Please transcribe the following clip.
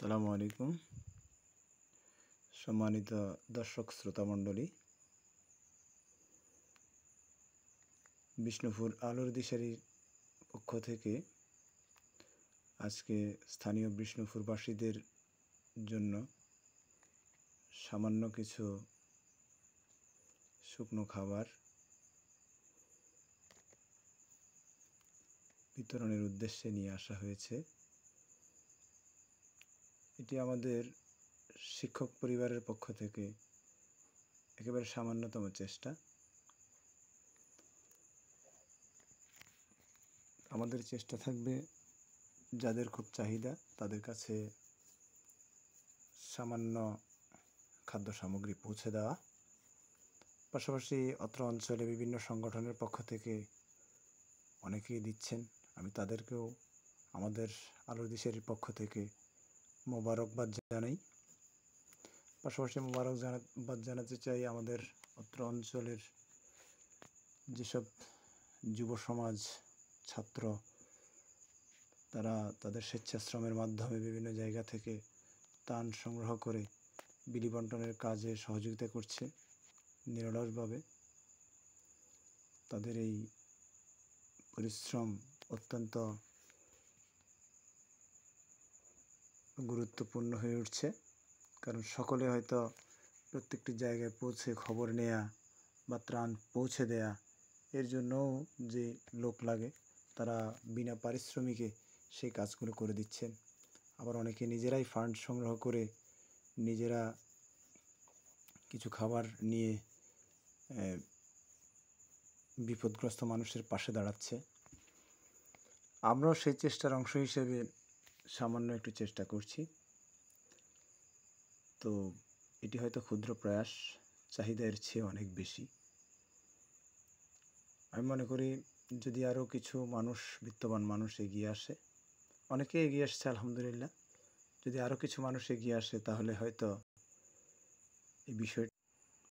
আসসালামু আলাইকুম। সম্মানিত দর্শক শ্রোতা মণ্ডলী, বিষ্ণুপুর আলোর দিশারির পক্ষ থেকে আজকে স্থানীয় বিষ্ণুপুরবাসীদের জন্য সামান্য কিছু শুকনো খাবার বিতরণের উদ্দেশ্যে নিয়ে আসা হয়েছে। এটি আমাদের শিক্ষক পরিবারের পক্ষ থেকে একেবারে সামান্যতম চেষ্টা। আমাদের চেষ্টা থাকবে যাদের খুব চাহিদা তাদের কাছে সামান্য খাদ্য সামগ্রী পৌঁছে দেওয়া। পাশাপাশি অত্র অঞ্চলে বিভিন্ন সংগঠনের পক্ষ থেকে অনেকেই দিচ্ছেন, আমি তাদেরকেও আমাদের আলোর দিশারির পক্ষ থেকে মোবারকবাদ জানাই। পাশাপাশি মোবারকবাদ জানাতে চাই আমাদের অত্র অঞ্চলের যেসব যুব সমাজ, ছাত্র, তারা তাদের স্বেচ্ছাশ্রমের মাধ্যমে বিভিন্ন জায়গা থেকে ত্রাণ সংগ্রহ করে বিলি বন্টনের কাজে সহযোগিতা করছে নিরলসভাবে। তাদের এই পরিশ্রম অত্যন্ত গুরুত্বপূর্ণ হয়ে উঠছে, কারণ সকলে হয়তো প্রত্যেকটি জায়গায় পৌঁছে খবর নেয়া বা ত্রাণ পৌঁছে দেয়া, এর জন্যও যে লোক লাগে তারা বিনা পারিশ্রমিকে সেই কাজগুলো করে দিচ্ছেন। আবার অনেকে নিজেরাই ফান্ড সংগ্রহ করে নিজেরা কিছু খাবার নিয়ে বিপদগ্রস্ত মানুষের পাশে দাঁড়াচ্ছে। আমরাও সেই চেষ্টার অংশ হিসেবে সামান্য একটু চেষ্টা করছি। তো এটি হয়তো ক্ষুদ্র প্রয়াস, চাহিদার চেয়ে অনেক বেশি। আমি মনে করি যদি আরও কিছু মানুষ, বিত্তবান মানুষ এগিয়ে আসে, অনেকে এগিয়ে আসছে আলহামদুলিল্লাহ, যদি আরও কিছু মানুষ এগিয়ে আসে তাহলে হয়তো এই বিষয়টি